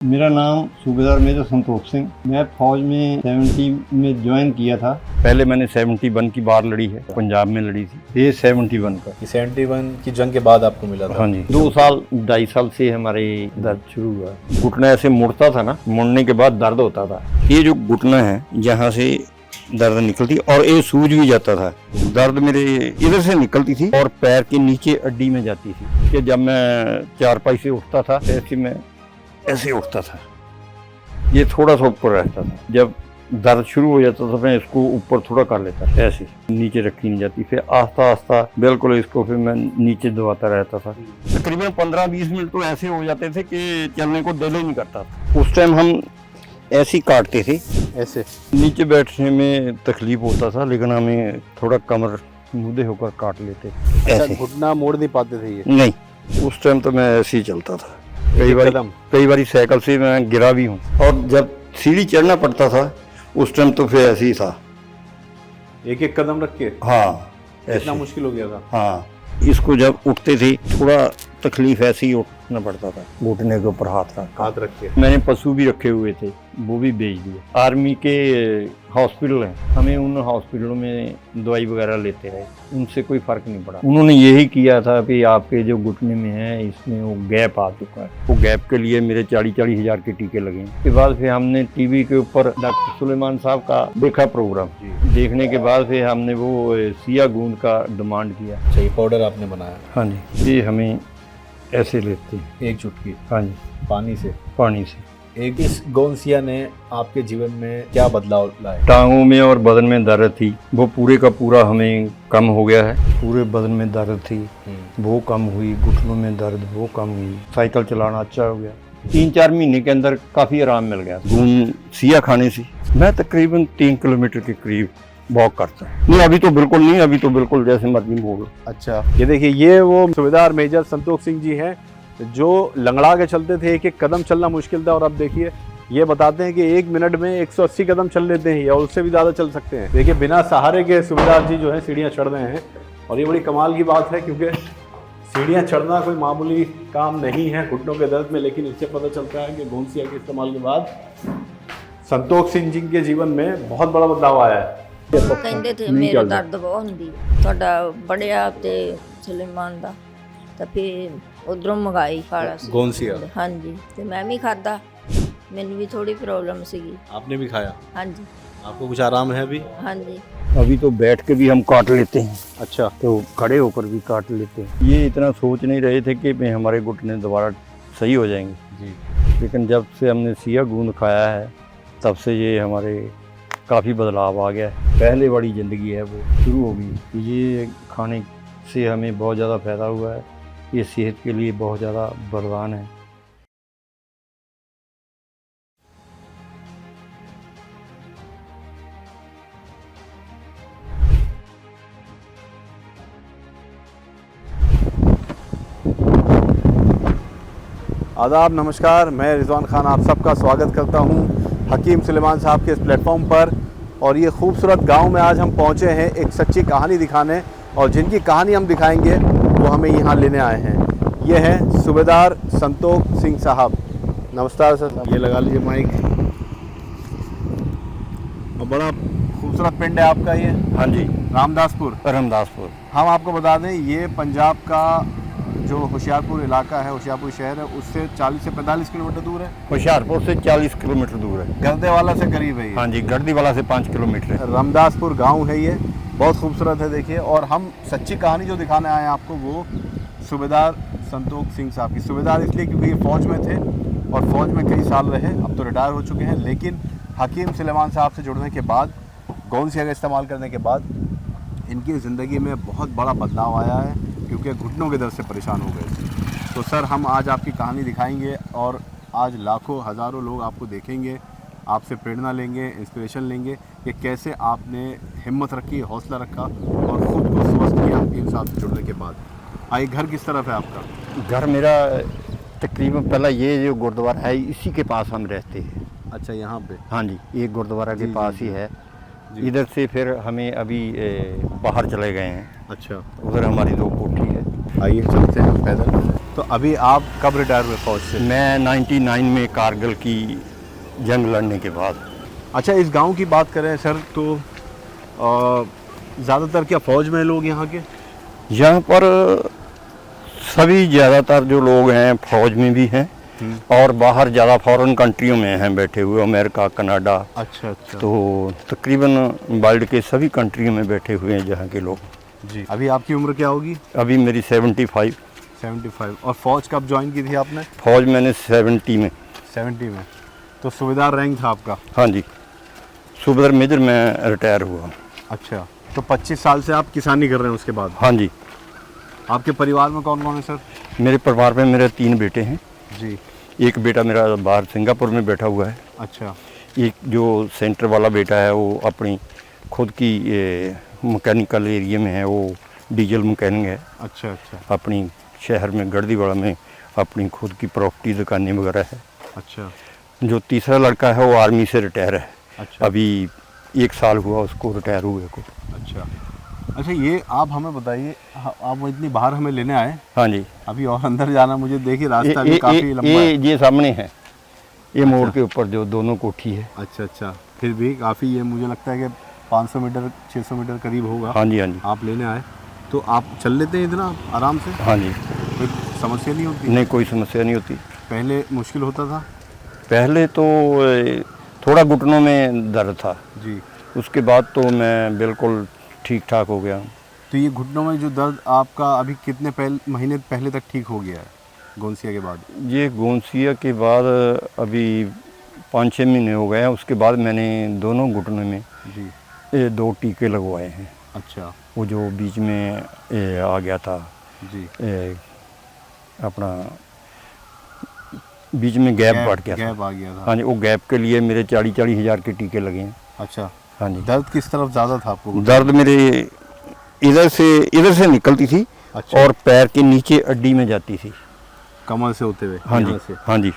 मेरा नाम सूबेदार मेजर संतोष सिंह। मैं फौज में 70 में ज्वाइन किया था। पहले मैंने 71 की बार लड़ी है, पंजाब में लड़ी थी। ये 71 का। 71 की जंग के बाद आपको मिला था? हाँ जी, 2-2.5 साल से हमारे दर्द शुरू हुआ। घुटना ऐसे मुड़ता था ना, मुड़ने के बाद दर्द होता था। ये जो घुटना है, यहाँ से दर्द निकलती और ये सूज भी जाता था। दर्द मेरे इधर से निकलती थी और पैर के नीचे अड्डी में जाती थी कि जब मैं चारपाई से उठता था ऐसे मैं ऐसे उठता था, ये थोड़ा सा ऊपर रहता था। जब दर्द शुरू हो जाता था मैं इसको ऊपर थोड़ा कर लेता, ऐसे नीचे रखी नहीं जाती। फिर आस्ता आस्ता बिल्कुल इसको फिर मैं नीचे दबाता रहता था। तकरीबन 15-20 मिनट तो ऐसे हो जाते थे कि चलने को दिल ही नहीं करता था। उस टाइम हम ऐसे ही काटते थे, ऐसे नीचे बैठने में तकलीफ होता था, लेकिन हमें थोड़ा कमर मुदे होकर काट लेते। ऐसे घुटना मोड़ नहीं पाते थे ये? नहीं, उस टाइम तो मैं ऐसे ही चलता था। कई बार साइकिल से मैं गिरा भी हूँ। और जब सीढ़ी चढ़ना पड़ता था उस टाइम तो फिर ऐसे ही था, एक एक कदम रख के। हाँ, इतना मुश्किल हो गया था। हाँ, इसको जब उठते थे थोड़ा तकलीफ ऐसे ही उठना पड़ता था, घुटने के ऊपर हाथ रख के। मैंने पशु भी रखे हुए थे, वो भी बेच दिए। आर्मी के हॉस्पिटल हैं, हमें उन हॉस्पिटलों में दवाई वगैरह लेते रहे, उनसे कोई फर्क नहीं पड़ा। उन्होंने यही किया था कि आपके जो घुटने में है इसमें वो गैप आ चुका है। वो गैप के लिए मेरे 40-40 हज़ार के टीके लगे। उसके बाद फिर हमने टीवी के ऊपर डॉक्टर सुलेमान साहब का देखा प्रोग्राम। देखने के बाद फिर हमने वो सिया गूंद का डिमांड किया। अच्छा, ये पाउडर आपने बनाया? हाँ जी, ये हमें ऐसे लेते हैं, एक चुटकी? हाँ जी, पानी से? पानी से। एक इस गोंसिया ने आपके जीवन में क्या बदलाव लाया? टांगों में और बदन में दर्द थी, वो पूरे का पूरा हमें कम हो गया है। पूरे बदन में दर्द थी, वो कम हुई। घुटनों में दर्द वो कम हुई। साइकिल चलाना अच्छा हो गया। 3-4 महीने के अंदर काफ़ी आराम मिल गया। गूंद सिया खाने से मैं तकरीबन 3 किलोमीटर के करीब वॉक करता है। नहीं, अभी तो बिल्कुल नहीं, अभी तो बिल्कुल जैसे मर्जी मोड़। अच्छा, ये देखिए, ये वो सूबेदार मेजर संतोष सिंह जी हैं जो लंगड़ा के चलते थे, एक एक कदम चलना मुश्किल था, और अब देखिए ये बताते हैं कि 1 मिनट में 180 कदम चल लेते हैं या उससे भी ज़्यादा चल सकते हैं। देखिए, बिना सहारे के सूबेदार जी जो है सीढ़ियाँ चढ़ रहे हैं, और ये बड़ी कमाल की बात है क्योंकि सीढ़ियाँ चढ़ना कोई मामूली काम नहीं है घुटनों के दर्द में। लेकिन इससे पता चलता है कि गोंसिया के इस्तेमाल के बाद संतोष सिंह जी के जीवन में बहुत बड़ा बदलाव आया है। ਕਹਿੰਦੇ ਥੇ ਮੇਰੇ ਦਰਦ ਬਹੁਤ ਹੁੰਦੀ ਤੁਹਾਡਾ ਬੜਿਆ ਤੇ ਸੁਲੇਮਾਨ ਦਾ ਤਾਂ ਫਿਰ ਉਧਰੋਂ ਮੰਗਾਈ ਖਾਲਾ ਸੀ गोंसिया? ਹਾਂਜੀ ਤੇ ਮੈਂ ਵੀ ਖਾਦਾ, ਮੈਨੂੰ ਵੀ ਥੋੜੀ ਪ੍ਰੋਬਲਮ ਸੀਗੀ। आपने भी खाया? ਹਾਂਜੀ आपको कुछ आराम है अभी? ਹਾਂਜੀ। अभी तो बैठ के भी हम काट लेते हैं। अच्छा, तो खड़े होकर भी काट लेते हैं। ये इतना सोच नहीं रहे थे कि हमारे घुटने दोबारा सही हो जाएंगे जी। लेकिन जब से हमने सिया गूंद खाया है तब से ये हमारे काफ़ी बदलाव आ गया है। पहले वाली ज़िंदगी है वो शुरू हो गई। ये खाने से हमें बहुत ज़्यादा फ़ायदा हुआ है। ये सेहत के लिए बहुत ज़्यादा वरदान है। आदाब, नमस्कार, मैं रिजवान खान आप सबका स्वागत करता हूं हकीम सुलेमान साहब के इस प्लेटफॉर्म पर। और ये खूबसूरत गांव में आज हम पहुंचे हैं एक सच्ची कहानी दिखाने, और जिनकी कहानी हम दिखाएंगे वो हमें यहाँ लेने आए हैं। ये हैं सूबेदार संतोष सिंह साहब। नमस्कार सर, ये लगा लीजिए माइक। और बड़ा खूबसूरत पिंड है आपका ये? हाँ जी, रामदासपुर। रामदासपुर। हम आपको बता दें, ये पंजाब का जो होशियारपुर इलाका है, होशियारपुर शहर है, उससे 40 से 45 किलोमीटर दूर है। होशियारपुर से 40 किलोमीटर दूर है। गर्देवाला से करीब है ये। हाँ जी, गर्दीवाला से 5 किलोमीटर है। रामदासपुर गांव है ये, बहुत खूबसूरत है देखिए। और हम सच्ची कहानी जो दिखाने आए हैं आपको, वो सूबेदार संतोष सिंह साहब की। सूबेदार इसलिए क्योंकि ये फ़ौज में थे और फ़ौज में कई साल रहे, अब तो रिटायर हो चुके हैं। लेकिन हकीम सुलेमान साहब से जुड़ने के बाद, गोंसिया का इस्तेमाल करने के बाद, इनकी ज़िंदगी में बहुत बड़ा बदलाव आया है, क्योंकि घुटनों के दर्द से परेशान हो गए थे। तो सर, हम आज आपकी कहानी दिखाएंगे और आज लाखों हज़ारों लोग आपको देखेंगे, आपसे प्रेरणा लेंगे, इंस्पिरेशन लेंगे कि कैसे आपने हिम्मत रखी, हौसला रखा और ख़ुद को स्वस्थ किया हकीम साहब से जुड़ने के बाद। आइए, घर किस तरफ है आपका? घर मेरा तकरीबन पहला ये जो गुरुद्वारा है इसी के पास हम रहते हैं। अच्छा, यहाँ पे? हाँ जी, एक गुरुद्वारा के पास ही है। जी। इधर से फिर हमें अभी बाहर चले गए हैं। अच्छा, उधर हमारी 2 कोठी है। आइए चलते हैं पैदल। तो तो अभी आप कब रिटायर हुए फौज से? मैं 99 में कारगिल की जंग लड़ने के बाद। अच्छा, इस गांव की बात करें सर तो ज़्यादातर क्या फौज में लोग यहाँ के? यहाँ पर सभी ज़्यादातर जो लोग हैं फौज में भी हैं और बाहर ज़्यादा फॉरेन कंट्रियों में हैं बैठे हुए, अमेरिका, कनाडा। अच्छा अच्छा। तो तकरीबन वर्ल्ड के सभी कंट्रियों में बैठे हुए हैं जहाँ के लोग। जी, अभी आपकी उम्र क्या होगी? अभी मेरी 75। 75। और फौज कब ज्वाइन की थी आपने? फौज मैंने 70 में। 70 में। तो सूबेदार रैंक था आपका? हाँ जी, सूबेदार मेजर में रिटायर हुआ। अच्छा, तो 25 साल से आप किसानी कर रहे हैं उसके बाद? हाँ जी। आपके परिवार में कौन कौन है सर? मेरे परिवार में मेरे 3 बेटे हैं। जी। एक बेटा मेरा बाहर सिंगापुर में बैठा हुआ है। अच्छा। एक जो सेंटर वाला बेटा है वो अपनी खुद की मैकेनिकल एरिया में है, वो डीजल मैकेनिक है। अच्छा अच्छा। अपनी शहर में गर्दीवाड़ा में अपनी खुद की प्रॉपर्टी दुकानें वगैरह है। अच्छा। जो तीसरा लड़का है वो आर्मी से रिटायर है। अच्छा। अभी 1 साल हुआ उसको रिटायर हुए को। अच्छा अच्छा, ये आप हमें बताइए, आप इतनी बाहर हमें लेने आए? हाँ जी। अभी और अंदर जाना, मुझे देखिए रास्ता भी काफ़ी लंबा है। ये सामने है, ये मोड़ के ऊपर जो दोनों कोठी है। अच्छा अच्छा, फिर भी काफ़ी, ये मुझे लगता है कि 500 मीटर 600 मीटर करीब होगा। हाँ जी हाँ जी। आप लेने आए तो आप चल लेते हैं इतना आराम से? हाँ जी। कोई समस्या नहीं होती? नहीं, कोई समस्या नहीं होती। पहले मुश्किल होता था? पहले तो थोड़ा घुटनों में दर्द था जी। उसके बाद तो मैं बिल्कुल ठीक ठाक हो गया। तो ये घुटनों में जो दर्द आपका अभी कितने महीने पहले तक ठीक हो गया है गोंसिया के बाद? ये गोंसिया के बाद अभी 5-6 महीने हो गए हैं। उसके बाद मैंने दोनों घुटनों में जी ये 2 टीके लगवाए हैं। अच्छा। वो जो बीच में आ गया था जी। अपना बीच में गैप बढ़ गया था। गैप आ गया था। हाँ जी, वो गैप के लिए मेरे 40-40 हज़ार के टीके लगे हैं। अच्छा। हाँ जी। दर्द किस तरफ ज़्यादा था आपको? दर्द मेरे इधर से निकलती थी। अच्छा। और पैर के नीचे अड्डी में जाती थी, कमर से होते हुए? हाँ जी यहाँ से? हाँ जी।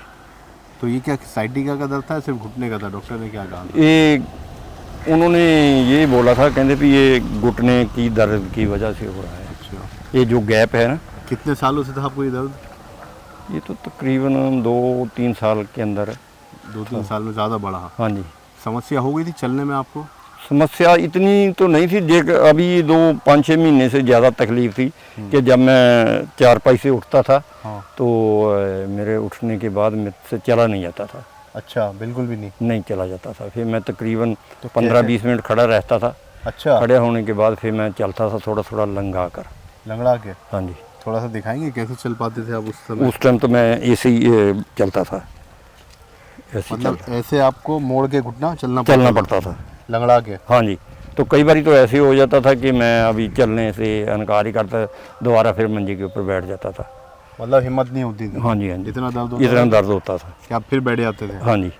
तो ये क्या साइटिका का दर्द था, सिर्फ घुटने का था? डॉक्टर ने क्या कहा? ये उन्होंने ये बोला था, कहते भी ये घुटने की दर्द की वजह से हो रहा है। अच्छा। ये जो गैप है ना। कितने सालों से था आपको ये दर्द? ये तो तकरीबन 2-3 साल के अंदर। 2-3 साल में ज़्यादा बढ़ा? हाँ जी। समस्या हो गई थी चलने में आपको? समस्या इतनी तो नहीं थी, अभी 2-5-6 महीने से ज़्यादा तकलीफ थी कि जब मैं चारपाई से उठता था हाँ। तो मेरे उठने के बाद मेरे से चला नहीं जाता था। अच्छा, बिल्कुल भी नहीं? नहीं चला जाता था। फिर मैं तकरीबन तो 15-20 मिनट खड़ा रहता था। अच्छा। खड़े होने के बाद फिर मैं चलता था थोड़ा थोड़ा लंगा कर। लंगड़ा के? हाँ जी। थोड़ा सा दिखाएंगे कैसे चल पाते थे आप उस समय? उस टाइम तो मैं ऐसे ही चलता था, ऐसे मतलब ऐसे आपको मोड़ के घुटना चलना पड़ता था लंगड़ा के? हाँ जी। तो कई बार तो ऐसे हो जाता था कि मैं अभी चलने से इनकार ही करता, दोबारा फिर मंजे के ऊपर बैठ जाता था। मतलब हिम्मत नहीं होती थी? हाँ जी हाँ जी। इतना दर्द होता था कि आप फिर बैठ जाते थे? हाँ जी।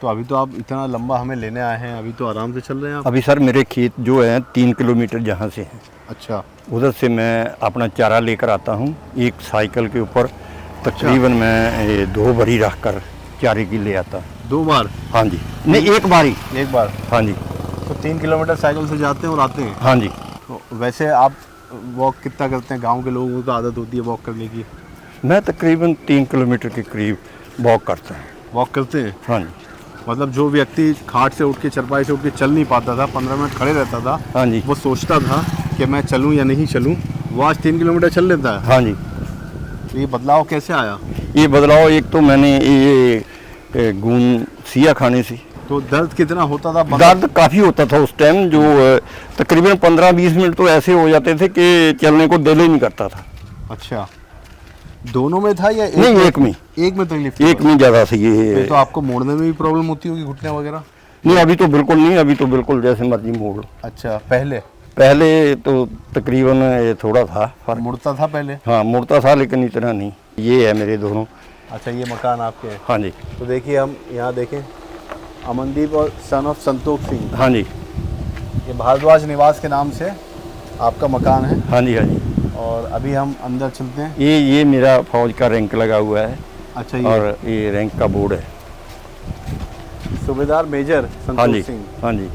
तो अभी तो आप इतना लंबा हमें लेने आए हैं, अभी तो आराम से चल रहे हैं आप? अभी सर मेरे खेत जो है 3 किलोमीटर जहाँ से हैं। अच्छा। उधर से मैं अपना चारा लेकर आता हूँ एक साइकिल के ऊपर। तकरीबन मैं 2 भरी रख कर चारे की ले आता। 2 बार? हाँ जी। नहीं, 1 बार ही। 1 बार? हाँ जी। तो 3 किलोमीटर साइकिल से जाते हैं और आते हैं? हाँ जी। तो वैसे आप वॉक कितना करते हैं? गांव के लोगों को आदत होती है वॉक करने की? मैं तकरीबन 3 किलोमीटर के करीब वॉक करता हूँ। वॉक करते हैं? हाँ जी। मतलब जो व्यक्ति खाट से उठ के चरपाई से उठ के चल नहीं पाता था, 15 मिनट खड़े रहता था, हाँ जी। वो सोचता था कि मैं चलूं या नहीं चलूं, वो आज 3 किलोमीटर चल लेता है। हाँ जी। तो ये बदलाव कैसे आया? ये बदलाव एक तो मैंने ये गून सिया खाने से। तो दर्द कितना होता था? दर्द काफ़ी होता था उस टाइम, जो तकरीबन 15-20 मिनट तो ऐसे हो जाते थे कि चलने को दिल ही नहीं करता था। अच्छा, दोनों में था या नहीं, एक में? एक में तकलीफ थी? एक में ज़्यादा थी ये। तो आपको मोड़ने में भी प्रॉब्लम होती होगी, घुटने वगैरह? नहीं, अभी तो बिल्कुल नहीं, अभी तो बिल्कुल जैसे मर्जी मोड़ लो। अच्छा, पहले तो तकरीबन ये थोड़ा था फर्क। मुड़ता था पहले? हाँ, मुड़ता था लेकिन इतना नहीं। ये है मेरे दोनों। अच्छा, ये मकान आपके हैं? हाँ जी। तो देखिए, हम यहाँ देखें, अमनदीप और सन ऑफ संतोष सिंह। हाँ जी। ये भारद्वाज निवास के नाम से आपका मकान है? हाँ जी हाँ जी। और अभी हम अंदर चलते हैं। ये मेरा फौज का रैंक लगा हुआ है। अच्छा। और ये रैंक का बोर्ड है। सूबेदार मेजर हाँ जी संतोष सिंह। हाँ जी।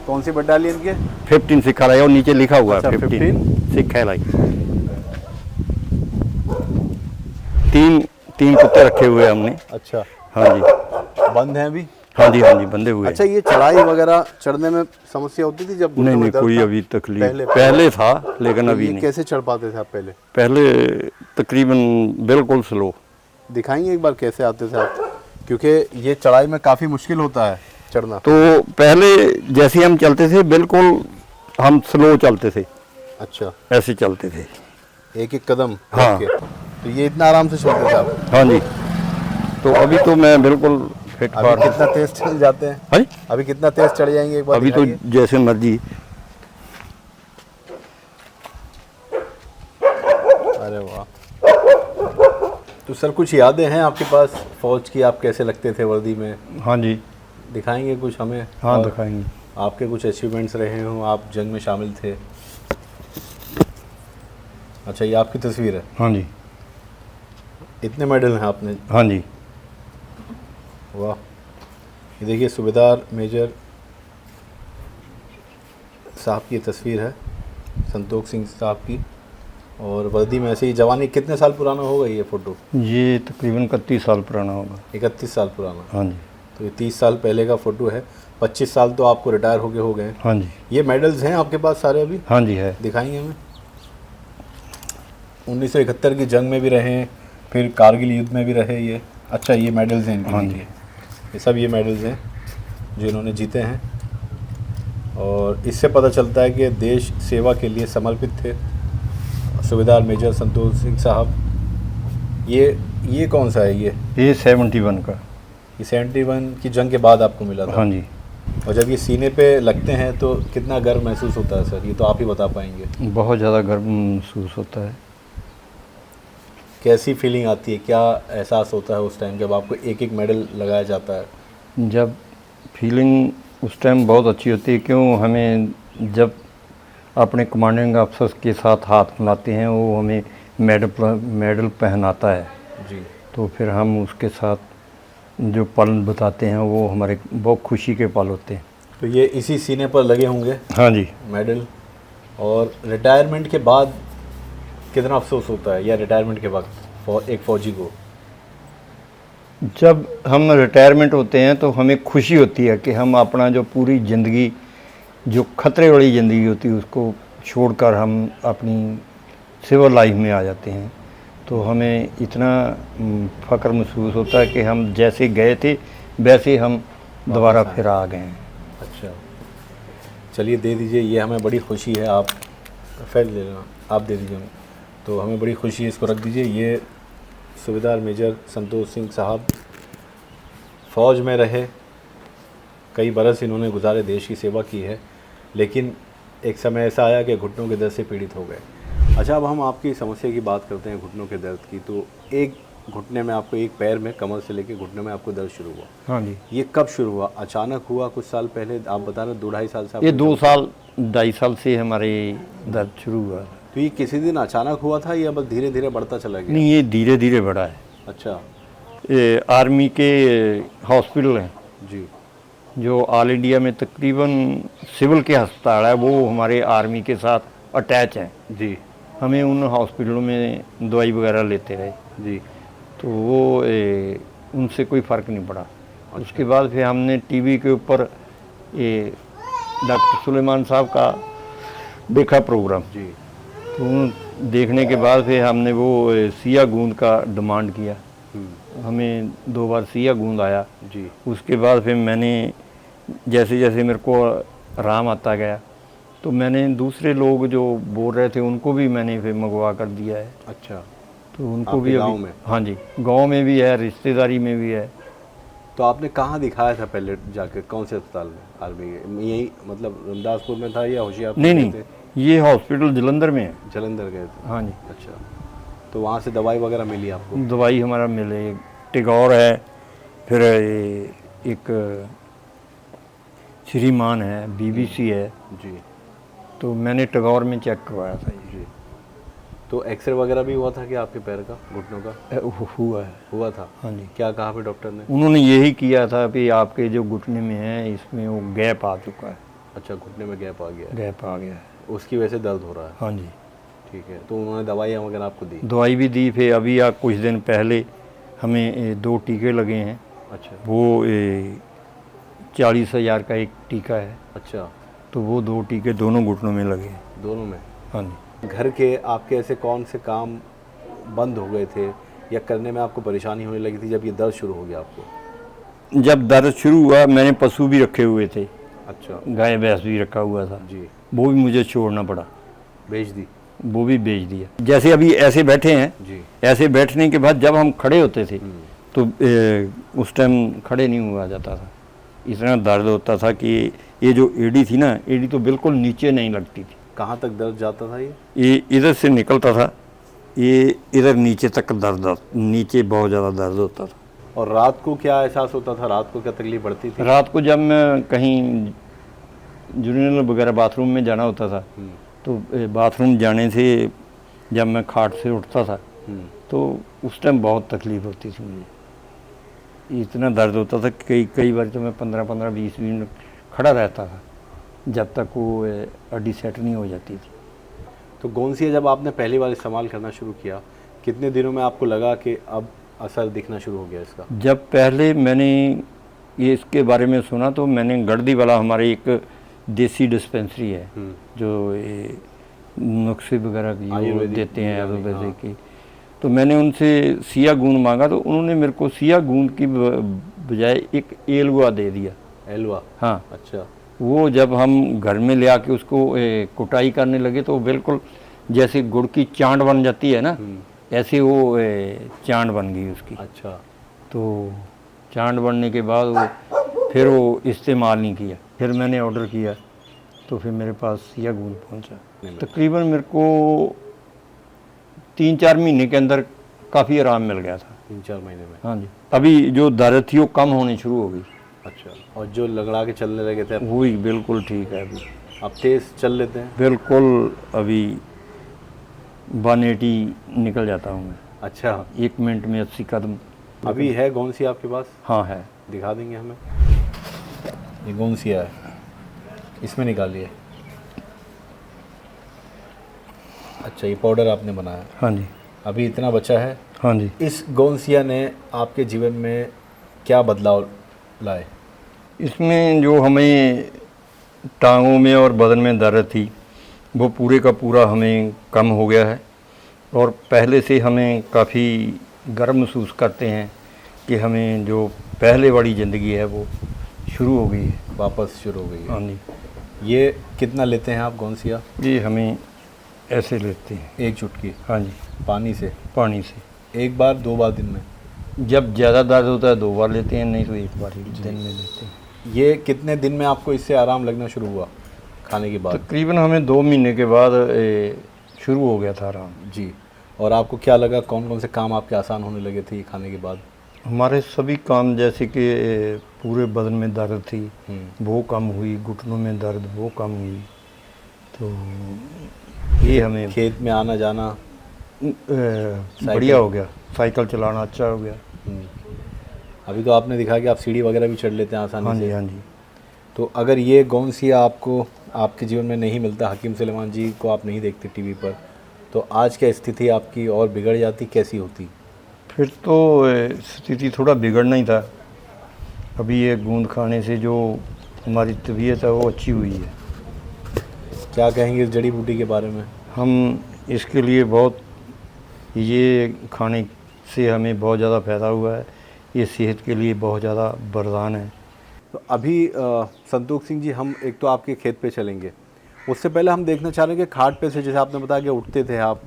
कौन सी बटालियन के? 15 सिखा लाई और नीचे लिखा हुआ है अच्छा, 15 सिख है लाई। तीन कुत्ते रखे हुए हैं हमने। अच्छा, हाँ जी, बंद हैं अभी? हाँ जी, हाँ जी, बंधे हुए हैं। अच्छा, ये चढ़ाई वगैरह चढ़ने में समस्या होती थी जब घुटनों नहीं में नहीं, दर्द कोई था? अभी तकलीफ पहले पहले था, लेकिन तो अभी ये नहीं। कैसे चढ़ पाते थे आप पहले? पहले तकरीबन बिल्कुल स्लो। दिखाएंगे एक बार कैसे आते थे आप, क्योंकि ये चढ़ाई में काफ़ी मुश्किल होता है चढ़ना। तो पहले जैसे हम चलते थे बिल्कुल हम स्लो चलते थे, अच्छा, ऐसे चलते थे। एक एक कदम हाँ। रख के। तो ये इतना आराम से चलते थे आप? हाँ जी, तो अभी तो मैं बिल्कुल फिट अभी फार। कितना तेज चल जाते हैं? हाँ जी, अभी कितना तेज चढ़ जाएंगे एक बार अभी तो दिखाइए। जैसे मर्जी। अरे वाह। तो सर, कुछ यादें हैं आपके पास फौज की? आप कैसे लगते थे वर्दी में? हाँ जी, दिखाएंगे कुछ हमें? हाँ और दिखाएंगे। आपके कुछ अचीवमेंट्स रहे हों, आप जंग में शामिल थे। अच्छा, ये आपकी तस्वीर है? हाँ जी, इतने मेडल हैं आपने? हाँ जी, वाह। ये देखिए, सूबेदार मेजर साहब की तस्वीर है, संतोख सिंह साहब की, और वर्दी में ऐसे ही जवानी। कितने साल पुराना होगा ये फ़ोटो? ये तकरीबन 31 साल पुराना होगा। 31 साल पुराना। हाँ जी, तो ये 30 साल पहले का फ़ोटो है। 25 साल तो आपको रिटायर हो गए हैं। हाँ जी, ये मेडल्स हैं आपके पास सारे अभी? हाँ जी है। दिखाएंगे हमें। 1971 की जंग में भी रहे हैं, फिर कारगिल युद्ध में भी रहे ये। अच्छा, ये मेडल्स हैं इनके? हाँ देखिए, ये सब ये मेडल्स हैं जो इन्होंने जीते हैं, और इससे पता चलता है कि देश सेवा के लिए समर्पित थे सूबेदार मेजर संतोष सिंह साहब। ये कौन सा है? ये 71 का। ये 71 की जंग के बाद आपको मिला था? हाँ जी, और जब ये सीने पे लगते हैं तो कितना गर्व महसूस होता है सर? ये तो आप ही बता पाएंगे। बहुत ज़्यादा गर्व महसूस होता है। कैसी फीलिंग आती है, क्या एहसास होता है उस टाइम जब आपको एक एक मेडल लगाया जाता है? जब फीलिंग उस टाइम बहुत अच्छी होती है, क्यों हमें जब अपने कमांडिंग अफसर के साथ हाथ मिलाते हैं, वो हमें मेडल पहनाता है, जी। तो फिर हम उसके साथ जो पल बताते हैं वो हमारे बहुत खुशी के पल होते हैं। तो ये इसी सीने पर लगे होंगे हाँ जी, मेडल। और रिटायरमेंट के बाद कितना अफसोस होता है, या रिटायरमेंट के वक्त एक फ़ौजी को? जब हम रिटायरमेंट होते हैं तो हमें खुशी होती है कि हम अपना जो पूरी ज़िंदगी, जो खतरे वाली ज़िंदगी होती है, उसको छोड़कर हम अपनी सिविल लाइफ में आ जाते हैं। तो हमें इतना फ़ख्र महसूस होता है कि हम जैसे गए थे वैसे हम दोबारा फिर आ गए हैं। अच्छा, चलिए दे दीजिए, ये हमें बड़ी खुशी है। आप फैल ले लेना, आप दे दीजिए हमें, तो हमें बड़ी खुशी है, इसको रख दीजिए। ये सूबेदार मेजर संतोष सिंह साहब फ़ौज में रहे, कई बरस इन्होंने गुजारे, देश की सेवा की है, लेकिन एक समय ऐसा आया कि घुटनों के दर्द से पीड़ित हो गए। अच्छा, अब हम आपकी समस्या की बात करते हैं, घुटनों के दर्द की। तो एक घुटने में आपको, एक पैर में, कमर से लेकर घुटने में आपको दर्द शुरू हुआ। हाँ जी, ये कब शुरू हुआ? अचानक हुआ कुछ साल पहले? आप बता रहे 2-2.5 साल से? ये 2-2.5 साल से हमारे दर्द शुरू हुआ। तो ये किसी दिन अचानक हुआ था या बस धीरे धीरे बढ़ता चला गया? नहीं, ये धीरे धीरे बढ़ा है। अच्छा ये आर्मी के हॉस्पिटल हैं जी। जो ऑल इंडिया में तकरीबन सिविल के अस्पताल है, वो हमारे आर्मी के साथ अटैच हैं जी हमें उन हॉस्पिटलों में दवाई वगैरह लेते रहे, जी। तो वो उनसे कोई फ़र्क नहीं पड़ा। उसके बाद फिर हमने टीवी के ऊपर ये डॉक्टर सुलेमान साहब का देखा प्रोग्राम, जी। तो उन देखने के बाद फिर हमने वो सिया गूंद का डिमांड किया। हमें 2 बार सिया गूंद आया जी। उसके बाद फिर मैंने जैसे जैसे मेरे को आराम आता गया तो मैंने दूसरे लोग जो बोल रहे थे उनको भी मैंने फिर मंगवा कर दिया है। अच्छा, तो उनको आपके भी गाँव अभी में? हाँ जी, गांव में भी है, रिश्तेदारी में भी है। तो आपने कहाँ दिखाया था पहले जाकर, कौन से अस्पताल में आर्मी के? यही मतलब रमदासपुर में था या होशियारपुर नहीं में नहीं, थे? ये हॉस्पिटल जलंधर में है। जलंधर गए थे? हाँ जी, अच्छा, तो वहाँ से दवाई वगैरह मिली आपको? दवाई हमारा मिले, टिगौर है, फिर एक श्रीमान है, बीबीसी है, जी तो मैंने टिगौर में चेक करवाया था ये। जी। तो एक्सरे वगैरह भी हुआ था कि आपके पैर का, घुटनों का? हुआ है। हुआ था? हाँ जी, क्या कहा फिर डॉक्टर ने? उन्होंने यही किया था कि आपके जो घुटने में है इसमें वो गैप आ चुका है। अच्छा, घुटने में गैप आ गया है, गैप आ गया है। उसकी वजह से दर्द हो रहा है? हाँ जी, ठीक है, तो उन्होंने दवाइयाँ वगैरह आपको दी? दवाई भी दी, फिर अभी कुछ दिन पहले हमें 2 टीके लगे हैं। अच्छा। वो 40,000 का एक टीका है, अच्छा, तो वो 2 टीके दोनों घुटनों में लगे हैं। दोनों में? हाँ जी। घर के आपके ऐसे कौन से काम बंद हो गए थे या करने में आपको परेशानी होने लगी थी जब ये दर्द शुरू हो गया आपको? जब दर्द शुरू हुआ, मैंने पशु भी रखे हुए थे, अच्छा गाय भैंस भी रखा हुआ था, जी, वो भी मुझे छोड़ना पड़ा, बेच दी? वो भी बेच दिया। जैसे अभी ऐसे बैठे हैं, जी। ऐसे बैठने के बाद जब हम खड़े होते थे तो उस टाइम खड़े नहीं हुआ जाता था, इतना दर्द होता था कि ये जो एड़ी थी ना, एड़ी तो बिल्कुल नीचे नहीं लगती थी। कहाँ तक दर्द जाता था ये? ये इधर से निकलता था, ये इधर नीचे तक दर्द, नीचे बहुत ज़्यादा दर्द होता था। और रात को क्या एहसास होता था? रात को क्या तकलीफ बढ़ती थी? रात को जब मैं कहीं यूरिनल वगैरह बाथरूम में जाना होता था, तो बाथरूम जाने से जब मैं खाट से उठता था तो उस टाइम बहुत तकलीफ होती थी मुझे, इतना दर्द होता था कि कई बार तो मैं 15-20 मिनट खड़ा रहता था जब तक वो हड्डी सेट नहीं हो जाती थी। तो गोंसिया जब आपने पहली बार इस्तेमाल करना शुरू किया, कितने दिनों में आपको लगा कि अब असर दिखना शुरू हो गया इसका? जब पहले मैंने ये इसके बारे में सुना तो मैंने गढ़दी वाला, हमारे एक देसी डिस्पेंसरी है जो ये नुस्खे वगैरह की वो देते हैं आयुर्वेदिक की, तो मैंने उनसे सिया गूंद मांगा तो उन्होंने मेरे को सिया गूंद की बजाय एक एलवा दे दिया। एलवा? हाँ। अच्छा। वो जब हम घर में ले आके उसको कुटाई करने लगे तो बिल्कुल जैसे गुड़ की चांद बन जाती है ना, ऐसे वो चांद बन गई उसकी। अच्छा। तो चांद बनने के बाद वो फिर वो इस्तेमाल नहीं किया, फिर मैंने ऑर्डर किया तो फिर मेरे पास सिया गूंद पहुंचा। तकरीबन मेरे को 3-4 महीने के अंदर काफ़ी आराम मिल गया था। 3-4 महीने में? हाँ जी। अभी जो दर्द थी वो कम होनी शुरू हो गई। अच्छा। और जो लगड़ा के चलने लगे थे वो ही बिल्कुल ठीक है अभी। आप तेज़ चल लेते हैं? बिल्कुल, अभी 180 निकल जाता हूँ मैं। अच्छा। 1 मिनट में 80 कदम। अभी है गोंसिया आपके पास? हाँ है। दिखा देंगे हमें? ये गोंसिया है, इसमें निकालिए। अच्छा, ये पाउडर आपने बनाया? हाँ जी। अभी इतना बचा है? हाँ जी। इस गोंसिया ने आपके जीवन में क्या बदलाव लाए? इसमें जो हमें टांगों में और बदन में दर्द थी वो पूरे का पूरा हमें कम हो गया है, और पहले से हमें काफ़ी गर्व महसूस करते हैं कि हमें जो पहले वाली ज़िंदगी है वो शुरू हो गई है, वापस शुरू हो गई है। हाँ जी। ये कितना लेते हैं आप गोंसिया? ये हमें ऐसे लेते हैं, 1 चुटकी? हाँ जी। पानी से? पानी से। 1 बार 2 बार दिन में? जब ज़्यादा दर्द होता है 2 बार लेते हैं, नहीं तो 1 बार ही दिन में लेते हैं। ये कितने दिन में आपको इससे आराम लगना शुरू हुआ खाने के बाद? तकरीबन हमें 2 महीने के बाद शुरू हो गया था आराम। जी। और आपको क्या लगा, कौन कौन से काम आपके आसान होने लगे थे खाने के बाद? हमारे सभी काम, जैसे कि पूरे बदन में दर्द थी वो कम हुई, घुटनों में दर्द वो कम हुई, तो ये हमें खेत में आना जाना बढ़िया हो गया, साइकिल चलाना अच्छा हो गया। अभी तो आपने दिखा कि आप सीढ़ी वगैरह भी चढ़ लेते हैं आसानी हाँ से। जी, हाँ जी। तो अगर ये गोंसिया आपको आपके जीवन में नहीं मिलता, हकीम सुलेमान जी को आप नहीं देखते टीवी पर, तो आज क्या स्थिति आपकी और बिगड़ जाती, कैसी होती? फिर तो स्थिति थोड़ा बिगड़ना ही था। अभी ये गूंद खाने से जो हमारी तबीयत है वो अच्छी हुई है। क्या कहेंगे इस जड़ी बूटी के बारे में? हम इसके लिए बहुत, ये खाने से हमें बहुत ज़्यादा फ़ायदा हुआ है, ये सेहत के लिए बहुत ज़्यादा वरदान है। तो अभी संतोष सिंह जी, हम एक तो आपके खेत पे चलेंगे, उससे पहले हम देखना चाह रहे हैं कि खाट पे से जैसे आपने बताया कि उठते थे आप,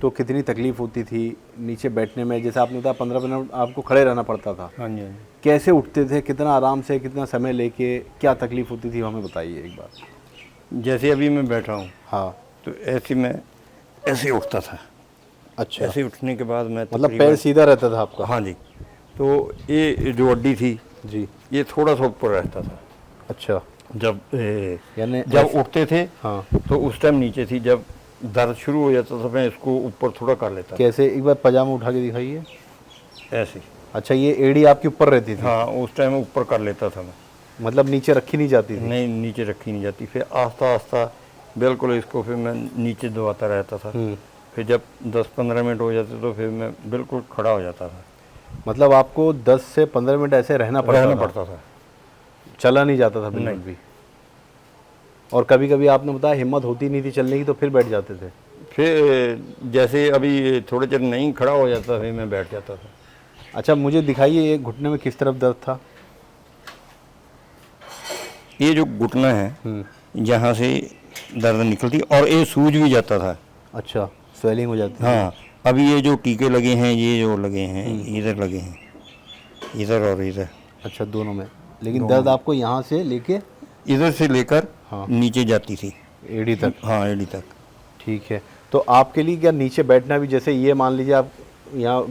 तो कितनी तकलीफ़ होती थी नीचे बैठने में, जैसे आपने बताया 15 मिनट आपको खड़े रहना पड़ता था। हाँ जी, हाँ जी। कैसे उठते थे, कितना आराम से, कितना समय लेके, क्या तकलीफ़ होती थी, हमें बताइए एक बार। जैसे अभी मैं बैठा हूँ, हाँ, तो ऐसे मैं ऐसे उठता था। अच्छा। ऐसे उठने के बाद मैं मतलब पैर सीधा रहता था आपका? हाँ जी। तो ये जो हड्डी थी जी, ये थोड़ा सा ऊपर रहता था। अच्छा। जब यानी जब उठते थे हाँ, तो उस टाइम नीचे थी, जब दर्द शुरू हो जाता था मैं इसको ऊपर थोड़ा कर लेता। कैसे, एक बार पजामा उठा के दिखाइए। ऐसे। अच्छा, ये एड़ी आपके ऊपर रहती थी? हाँ, उस टाइम ऊपर कर लेता था मैं। मतलब नीचे रखी नहीं जाती थी? नहीं, नीचे रखी नहीं जाती। फिर आस्ता आस्ता बिल्कुल इसको फिर मैं नीचे दबाता रहता था। फिर जब 10-15 मिनट हो जाते तो फिर मैं बिल्कुल खड़ा हो जाता था। मतलब आपको 10 से 15 मिनट ऐसे रहना पड़ता था, चला नहीं जाता था बिल्कुल भी। और कभी कभी आपने बताया हिम्मत होती नहीं थी चलने की, तो फिर बैठ जाते थे। फिर जैसे अभी थोड़े चेर नहीं खड़ा हो जाता फिर मैं बैठ जाता था। अच्छा, मुझे दिखाइए ये घुटने में किस तरफ दर्द था। ये जो घुटना है जहाँ से दर्द निकलती और ये सूज भी जाता था। अच्छा, स्वेलिंग हो जाती है। हाँ, अभी ये जो टीके लगे हैं, ये जो लगे हैं इधर लगे हैं, इधर और इधर। अच्छा, दोनों में। लेकिन दर्द आपको यहाँ से लेके इधर से लेकर नीचे जाती थी, एड़ी तक। हाँ, एड़ी तक। ठीक है, तो आपके लिए क्या नीचे बैठना भी, जैसे ये मान लीजिए आप यहाँ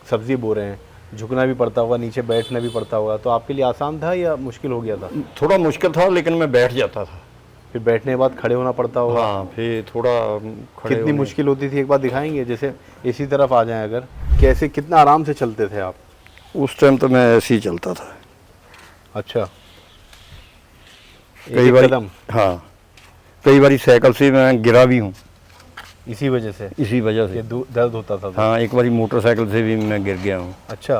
सब्जी बो रहे हैं, झुकना भी पड़ता होगा, नीचे बैठना भी पड़ता होगा, तो आपके लिए आसान था या मुश्किल हो गया था? थोड़ा मुश्किल था, लेकिन मैं बैठ जाता था। फिर बैठने के बाद खड़े होना पड़ता होगा। हाँ, फिर थोड़ा खड़े कितनी मुश्किल होती थी, एक बार दिखाएंगे? जैसे इसी तरफ आ जाएं अगर, कैसे कितना आराम से चलते थे आप? उस टाइम तो मैं ऐसे ही चलता था। अच्छा, कई बार, हाँ, कई बार साइकिल से मैं गिरा भी हूँ। इसी वजह से ये दर्द होता था? हाँ, एक बार मोटरसाइकिल से भी मैं गिर गया हूँ। अच्छा,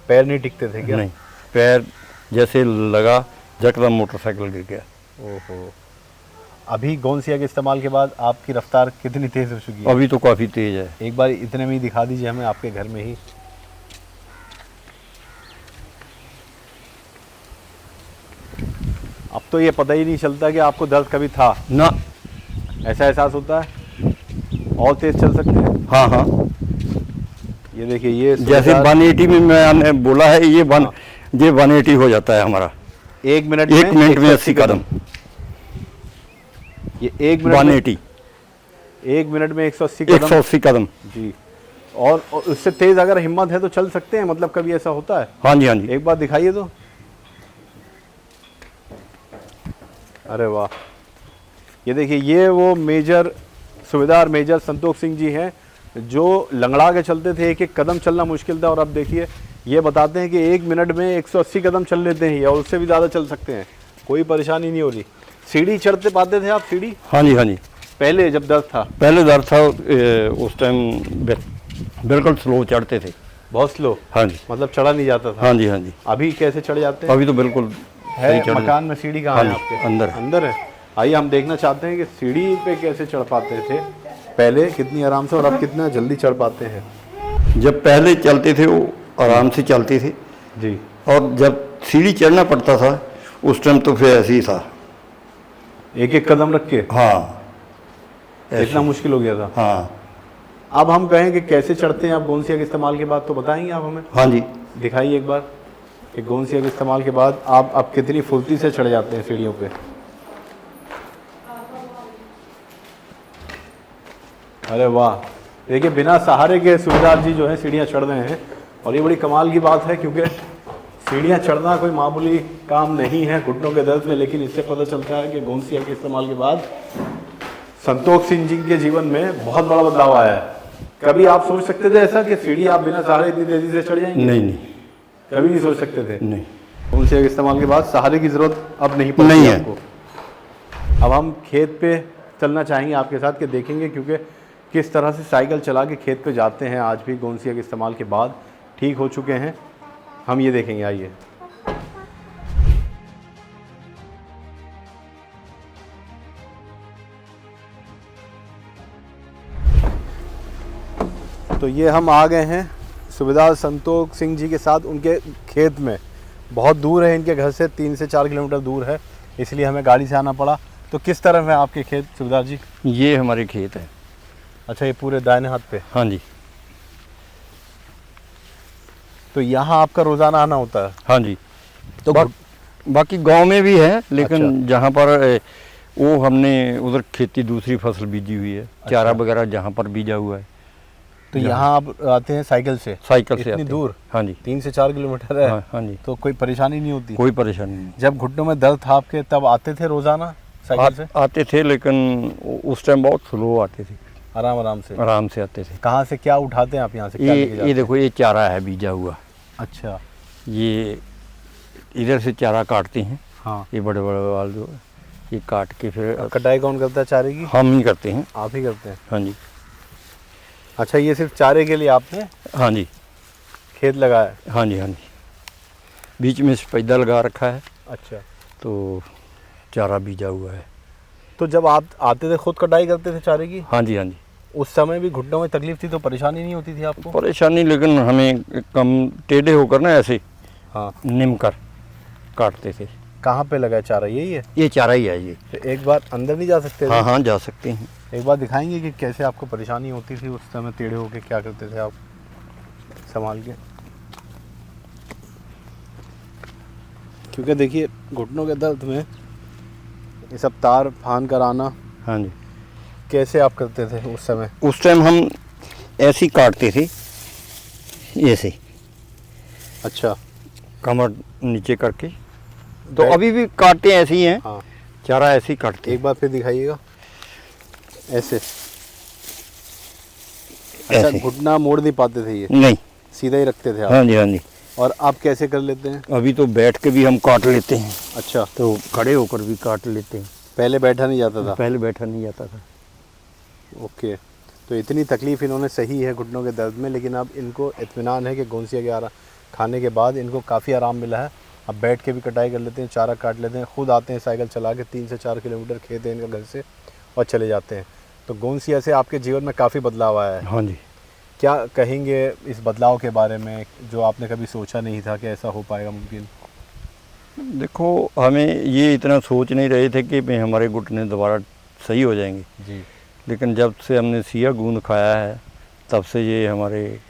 पैर नहीं टिकते थे क्या? नहीं, पैर जैसे लगा जकदम मोटरसाइकिल गिर गया। ओहो। अभी गोंसिया के इस्तेमाल के बाद आपकी रफ्तार कितनी तेज हो चुकी है? अभी तो काफ़ी तेज है। एक बार इतने में ही दिखा दीजिए हमें, आपके घर में ही। अब तो ये पता ही नहीं चलता कि आपको दर्द कभी था ना। ऐसा एहसास होता है? और तेज चल सकते हैं? हाँ हाँ, ये देखिए, ये जैसे 180 में मैंने बोला है, ये 180 हो जाता है हमारा। 1 मिनट में 80 कदम। ये 1 मिनट 180, 1 मिनट में 180 कदम जी। और उससे तेज अगर हिम्मत है तो चल सकते हैं, मतलब कभी ऐसा होता है? हाँ जी, हाँ जी। एक बार दिखाइए तो। अरे वाह, ये देखिए, ये वो मेजर सूबेदार मेजर संतोष सिंह जी हैं जो लंगड़ा के चलते थे, एक एक कदम चलना मुश्किल था, और अब देखिए ये बताते हैं कि 1 मिनट में 180 कदम चल लेते हैं, और उससे भी ज़्यादा चल सकते हैं, कोई परेशानी नहीं हो रही। सीढ़ी चढ़ते पाते थे आप? सीढ़ी? हाँ जी, हाँ जी। पहले जब दर्द था? पहले दर्द था उस टाइम बिल्कुल स्लो चढ़ते थे। बहुत स्लो? हाँ जी। मतलब चढ़ा नहीं जाता था? हाँ जी, हाँ जी। अभी कैसे चढ़ जाते हैं? अभी तो बिल्कुल है। मकान में सीढ़ी कहाँ है आपके? अंदर है। आइए हम देखना चाहते हैं कि सीढ़ी पे कैसे चढ़ पाते थे पहले, कितनी आराम से, और अब कितना जल्दी चढ़ पाते हैं। जब पहले चलते थे वो आराम से चलते थे जी, और जब सीढ़ी चढ़ना पड़ता था उस टाइम तो फिर ऐसे ही था, एक एक कदम रख के। हाँ, इतना मुश्किल हो गया था। हाँ। अब हम कहें कि कैसे चढ़ते हैं आप गोंसिया के इस्तेमाल के बाद, तो बताएंगे आप हमें? हाँ जी। दिखाइए एक बार कि गोंसिया के इस्तेमाल के बाद आप कितनी फुर्ती से चढ़ जाते हैं सीढ़ियों पे। अरे वाह, देखिए, बिना सहारे के सूबेदार जी जो है सीढ़ियाँ चढ़ रहे हैं, और ये बड़ी कमाल की बात है, क्योंकि सीढ़ियाँ चढ़ना कोई मामूली काम नहीं है घुटनों के दर्द में। लेकिन इससे पता चलता है कि गोंसिया के इस्तेमाल के बाद संतोष सिंह जी के जीवन में बहुत बड़ा बदलाव आया है। कभी आप सोच सकते थे ऐसा कि सीढ़ी आप बिना सहारे इतनी तेजी से चढ़ जाएंगे? नहीं, कभी नहीं सोच सकते थे? नहीं। गोंसिया के इस्तेमाल के बाद सहारे की ज़रूरत अब नहीं पड़ती है आपको। अब हम खेत पे चलना चाहेंगे आपके साथ, कि देखेंगे क्योंकि किस तरह से साइकिल चला के खेत पे जाते हैं आज भी गोंसिया के इस्तेमाल के बाद, ठीक हो चुके हैं। हम ये देखेंगे, आइए। तो ये हम आ गए हैं सूबेदार संतोष सिंह जी के साथ उनके खेत में। बहुत दूर है इनके घर से, 3 से 4 किलोमीटर दूर है, इसलिए हमें गाड़ी से आना पड़ा। तो किस तरफ है आपके खेत सूबेदार जी? ये हमारे खेत है। अच्छा, ये पूरे दाहिने हाथ पे? हाँ जी। तो यहाँ आपका रोज़ाना आना होता है? हाँ जी। तो बाकी गांव में भी है, लेकिन अच्छा। जहाँ पर वो हमने उधर खेती दूसरी फसल बीजी हुई है, चारा वगैरह जहाँ पर बीजा हुआ है। तो यहाँ आप आते हैं साइकिल से? साइकिल से इतनी दूर? हाँ जी। 3 से 4 किलोमीटर है? हाँ जी। तो कोई परेशानी नहीं होती? कोई परेशानी नहीं। जब घुटनों में दर्द था आपके, तब आते थे रोज़ाना साइकिल से? आते थे, लेकिन उस टाइम बहुत स्लो आते थे। आराम से? आराम से आते थे। कहाँ से क्या उठाते हैं आप यहाँ से? क्या लेके जाते ये देखो, ये चारा है बीजा हुआ। अच्छा। ये इधर से चारा काटते हैं। हाँ। ये बड़े बड़े वाल जो है, ये काट के फिर कटाई कौन करता है चारे की? हम ही करते हैं। आप ही करते हैं? हाँ जी। अच्छा, ये सिर्फ चारे के लिए आपने हाँ जी। खेत लगाया है? हाँ जी। हाँ जी, बीच में सफेदा लगा रखा है, अच्छा। तो चारा बीजा हुआ है। तो जब आप आते थे खुद कटाई करते थे चारे की? हाँ जी। हाँ जी, उस समय भी घुटनों में तकलीफ थी तो परेशानी नहीं होती थी आपको? परेशानी, लेकिन हमें कम टेढ़े होकर ना ऐसे हाँ। निम कर काटते थे। कहाँ पे लगा है चारा? यही है? ये चारा ही है ये। तो एक बार अंदर नहीं जा सकते थे? हाँ हाँ, जा सकते हैं। एक बार दिखाएंगे कि कैसे आपको परेशानी होती थी उस समय, टेढ़े होके क्या करते थे आप संभाल के? क्योंकि देखिए घुटनों के दर्द में ये सब तार फान कर आना, हाँ जी। कैसे आप करते थे उस समय? उस टाइम हम ऐसे ही काटते थे, ऐसे। अच्छा। कमर नीचे करके। तो बैठ- अभी भी काटते ऐसे ही हैं। हाँ, चारा ऐसे ही काटते एक बार फिर दिखाइएगा। ऐसे? अच्छा, ऐसे। घुटना मोड़ नहीं पाते थे ये? नहीं। सीधा ही रखते थे आप? हाँ जी। हाँ जी। और आप कैसे कर लेते हैं? अभी तो बैठ के भी हम काट लेते हैं, अच्छा, तो खड़े होकर भी काट लेते हैं। पहले बैठा नहीं जाता था? पहले बैठा नहीं जाता था। ओके। तो इतनी तकलीफ़ इन्होंने सही है घुटनों के दर्द में, लेकिन अब इनको इत्मीनान है कि गोंसिया के खाने के बाद इनको काफ़ी आराम मिला है। अब बैठ के भी कटाई कर लेते हैं, चारा काट लेते हैं, खुद आते हैं साइकिल चला के, 3 से 4 किलोमीटर खेत है इनका घर से, और चले जाते हैं। तो गोंसिया से आपके जीवन में काफ़ी बदलाव आया है। हाँ जी। क्या कहेंगे इस बदलाव के बारे में, जो आपने कभी सोचा नहीं था कि ऐसा हो पाएगा मुमकिन? देखो, हमें ये इतना सोच नहीं रहे थे कि भाई हमारे घुटने दोबारा सही हो जाएंगे जी। लेकिन जब से हमने सिया गूंद खाया है तब से ये हमारे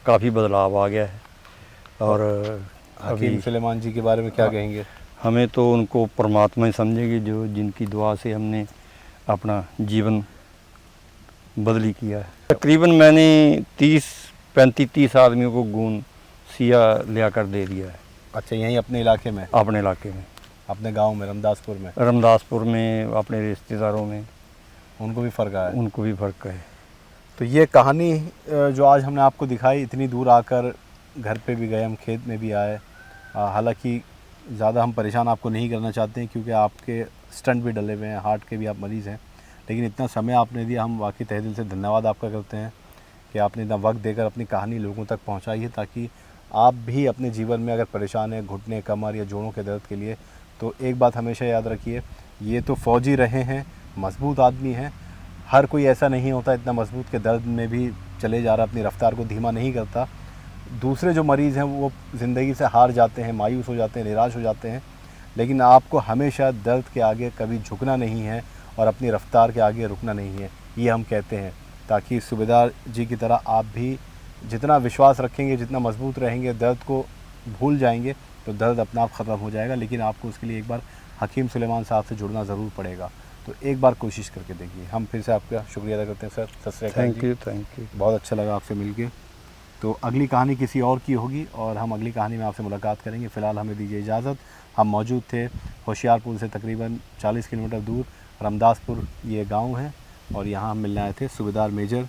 काफ़ी बदलाव आ गया है। और हकीम अभी सुलेमान जी के बारे में क्या कहेंगे? हमें तो उनको परमात्मा ही समझेंगे, जो जिनकी दुआ से हमने अपना जीवन बदली किया है। तकरीबन मैंने 30 आदमियों को गूंद सिया ले कर दे दिया है। अच्छा, यहीं अपने इलाके में? अपने इलाके में, अपने गांव में, रमदासपुर में? रमदासपुर में, अपने रिश्तेदारों में। उनको भी फ़र्क आया? उनको भी फ़र्क है। तो ये कहानी जो आज हमने आपको दिखाई, इतनी दूर आकर घर पे भी गए, हम खेत में भी आए। हालांकि ज़्यादा हम परेशान आपको नहीं करना चाहते हैं क्योंकि आपके स्टंट भी डले हुए हैं, हार्ट के भी आप मरीज़ हैं, लेकिन इतना समय आपने दिया, हम वाकई तहे दिल से धन्यवाद आपका करते हैं कि आपने इतना वक्त देकर अपनी कहानी लोगों तक पहुँचाई है, ताकि आप भी अपने जीवन में अगर परेशान हैं घुटने, कमर या जोड़ों के दर्द के लिए, तो एक बात हमेशा याद रखिए, ये तो फ़ौजी रहे हैं, मजबूत आदमी हैं। हर कोई ऐसा नहीं होता इतना मजबूत के दर्द में भी चले जा रहा, अपनी रफ्तार को धीमा नहीं करता। दूसरे जो मरीज़ हैं वो ज़िंदगी से हार जाते हैं, मायूस हो जाते हैं, निराश हो जाते हैं, लेकिन आपको हमेशा दर्द के आगे कभी झुकना नहीं है और अपनी रफ्तार के आगे रुकना नहीं है, ये हम कहते हैं, ताकि सूबेदार जी की तरह आप भी जितना विश्वास रखेंगे, जितना मजबूत रहेंगे, दर्द को भूल जाएंगे तो दर्द अपना आप ख़त्म हो जाएगा। लेकिन आपको उसके लिए एक बार हकीम सुलेमान साहब से जुड़ना ज़रूर पड़ेगा। तो एक बार कोशिश करके देखिए। हम फिर से आपका शुक्रिया अदा करते हैं सर। सत श्री अकाल जी। Thank you. बहुत अच्छा लगा आपसे मिलके। तो अगली कहानी किसी और की होगी और हम अगली कहानी में आपसे मुलाकात करेंगे। फ़िलहाल हमें दीजिए इजाज़त। हम मौजूद थे होशियारपुर से तकरीबन 40 किलोमीटर दूर, रमदासपुर ये गांव है, और यहाँ हम मिलने आए थे सूबेदार मेजर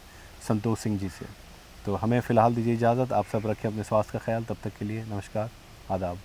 संतोष सिंह जी से। तो हमें फ़िलहाल दीजिए इजाज़त। आप सब रखें अपने स्वास्थ्य का ख्याल। तब तक के लिए नमस्कार, आदाब।